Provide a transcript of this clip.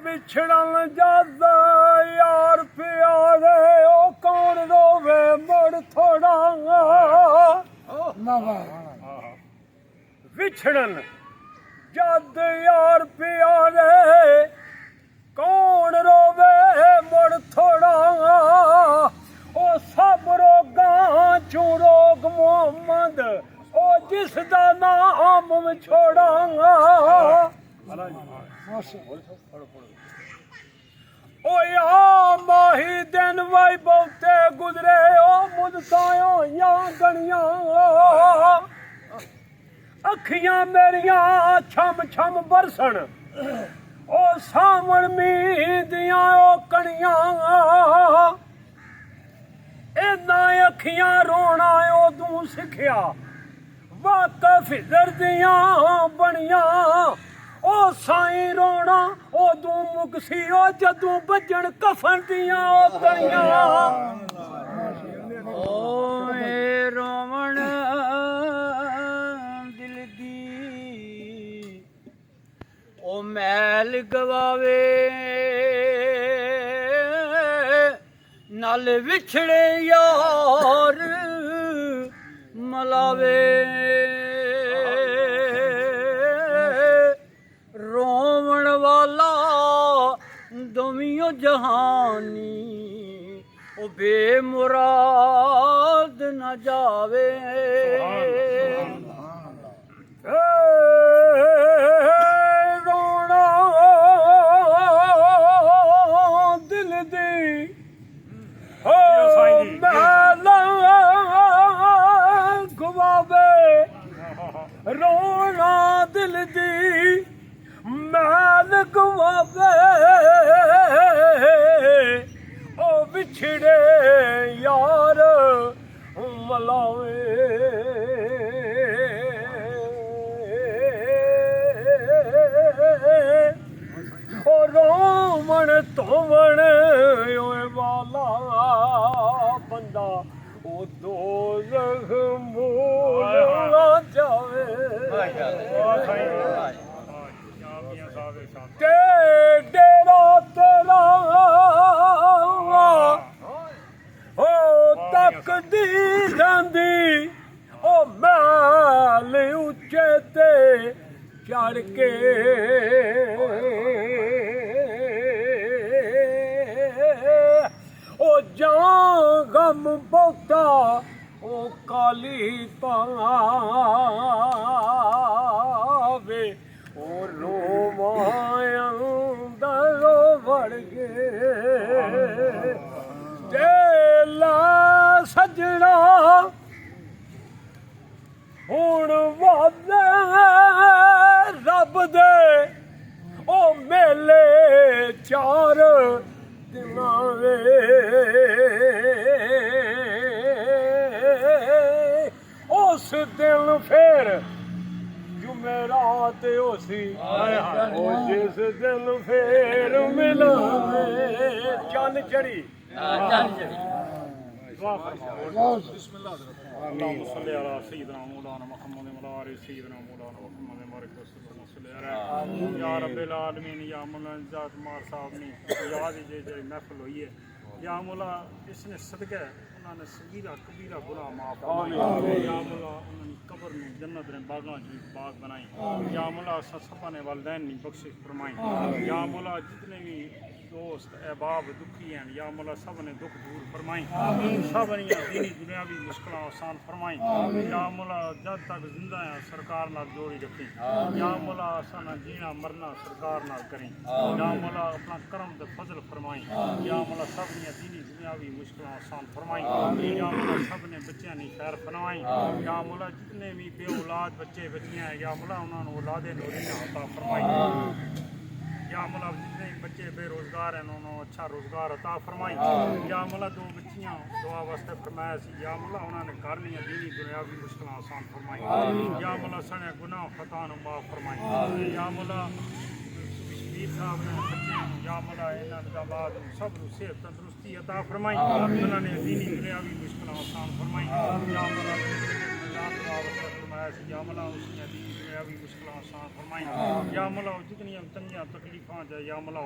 ਵਿਛੜਨ ਜਦ ਯਾਰ ਪਿਆਰੇ ਉਹ ਕੌਣ ਰੋਵੇ ਮੁੜ ਥੋੜਾ ਵਿਛੜਨ ਜਦ ਯਾਰ ਪਿਆਰੇ ਕੌਣ ਰੋਵੇ ਮੁੜ ਥੋੜਾ ਉਹ ਸਭ ਰੋਗਾਂ ਚੋਂ ਰੋਗ ਮੁਹੰਮਦ ਉਹ ਜਿਸ ਦਾ ਨਾਮ ਵਿਛੋੜਾ ਓਏ ਆ ਮਾਹੀ ਦਿਨ ਵਾਈ ਬਹੁਤੇ ਗੁਜ਼ਰੇ ਓ ਮੁਦਤਾਂ ਹੋਈਆਂ ਗਣੀਆਂ ਅੱਖੀਆਂ ਮੇਰੀਆਂ ਛਮ ਛਮ ਬਰਸਣ ਓ ਸਾਵਣ ਮੀਂਹ ਦੀਆਂ ਓ ਕਣੀਆਂ ਇਹਨਾਂ ਅੱਖੀਆਂ ਰੋਣਾ ਉਦੋਂ ਸਿੱਖਿਆ ਵਾਕਫ ਫਿਜ਼ਰ ਦੀਆਂ ਬਣੀਆਂ ਉਹ ਸਾਈਂ ਰੋਣਾ ਉਦੋਂ ਮੁਕਸੀ ਉਹ ਜਦੋਂ ਵੱਜਣ ਕਫਨ ਦੀਆਂ ਉਹ ਤਲੀਆਂ ਓਏ ਰੋਵਣ ਦਿਲ ਦੀ ਉਹ ਮੈਲ ਗਵਾਵੇ ਨਾਲ ਵਿਛੜੇ ਯਾਰ ਮਲਾਵੇ ਰੋਵਣ ਵਾਲਾ ਦੋਵੀਂ ਜਹਾਨੀ ਉਹ ਬੇਮੁਰਾਦ ਨਾ ਜਾਵੇ ਰੋਣਾ ਦਿਲ ਦੀ ਹੋ ਮੈਲਾ ਗਵਾਵੇ ਰੋਣਾ ਦਿਲ ਦੀ ਮੈਲ ਗਵਾਵੇ ਉਹ ਵਿਛੜੇ ਯਾਰ ਮਲਾਵੇ ਉਹ ਰੋਵਣ ਧੋਵਣ ਓਏ ਵਾਲਾ ਬੰਦਾ ਉਹ ਦੋਜ਼ਖ ਮੂਲ ਨਾ ਜਾਵੇ ਤੇ ਡੇਰਾ ਤੇਰਾ ਉਹ ਤੱਕਦੀ ਜਾਂਦੀ ਉਹ ਮੈਲ ਉੱਚੇ ਤੇ ਚੜ ਕੇ ਉਹ ਜਾਂ ਗਮ ਬਹੁਤਾ ਉਹ ਕਾਲੀ ਪਾਵੇ ਉਹ ਰੋਵਾਂ ਦਾ ਵੜ ਗਏ ਤੇ ਲਾ ਸਜਣਾ ਹੁਣ ਵਾਦੇ ਰੱਬ ਦੇ ਉਹ ਮੇਲੇ ਚਾਰ ਦਿਨਾਂ ਵੇ ਉਸ ਦਿਨ ਫੇਰ ਜੁਮੇਰਾਤ ਹੋਸੀ ਉਹ ਜਿਸ ਦਿਨ ਫੇਰ ਮਿਲਾਂਗੇ ਚੰਨ ਚੜੀ ਬਿਸਮਿਲ੍ਲਾਹ اللهم صل على سيدنا مولانا محمد وعلى سيدنا مولانا محمد بارك وسلم یا رب العالمین یا مولا ذات مار صاحب نے یاد جی محفل ہوئی ہے یا مولا اس نے صدقہ انہوں نے صغیرہ کبیرہ گناہ معاف فرمائے یا مولا انہوں نے قبر میں جنت نے باغاں جو باغ بنائی یا مولا سبا نے والدین نے بخشش فرمائی یا مولا جتنے بھی دوست احباب دکھی ہیں یا مولا سب نے دکھ دور فرمائیں سب نے دینی دنیاوی مشکل آسان فرمائیں یا مولا جب تک زندہ ہیں سرکار نال جوڑی رکھیں یا مولا سانا جینا مرنا سرکار نال کریں یا مولا اپنا کرم دے فضل فرمائیں یا مولا سب نے دینی دنیاوی مشکل آسان فرمائیں یا مولا سب نے بچیاں نے خیر فرمائیں یا مولا جتنے بھی بے اولاد بچے بچیاں ہیں یا مولا انہوں نے اولاد نورینہ عطا فرمائیں یا مولا جتنے بچے بے روزگار ہیں انہوں نے اچھا روزگار عطا فرمائی یا مولا دو بچیاں دعا واسطے فرمایا سی یا مولا انہوں نے کر لیا دینی دنیاوی مشکل آسان فرمائی یا مولا سنے گناہ خطا نو معاف فرمائی یا مولا ਵੀਰ ਸਾਹਿਬ ਨੇ ਬੱਚਿਆਂ ਨੂੰ ਜਾਂ ਮੌਲਾ ਇਹਨਾਂ ਦਾ ਬਾਦ ਸਭ ਨੂੰ ਸਿਹਤ ਤੰਦਰੁਸਤੀ عطا فرمائی ਉਹਨਾਂ ਨੇ دینی دنیاوی مشکلات آسان فرمائی یا مولا رات وابستہ فرمایا سی یا مولا اس نے دینی دنیاوی مشکلات آسان فرمائی یا مولا جتنی تنگیاں تکلیفاں یا مولا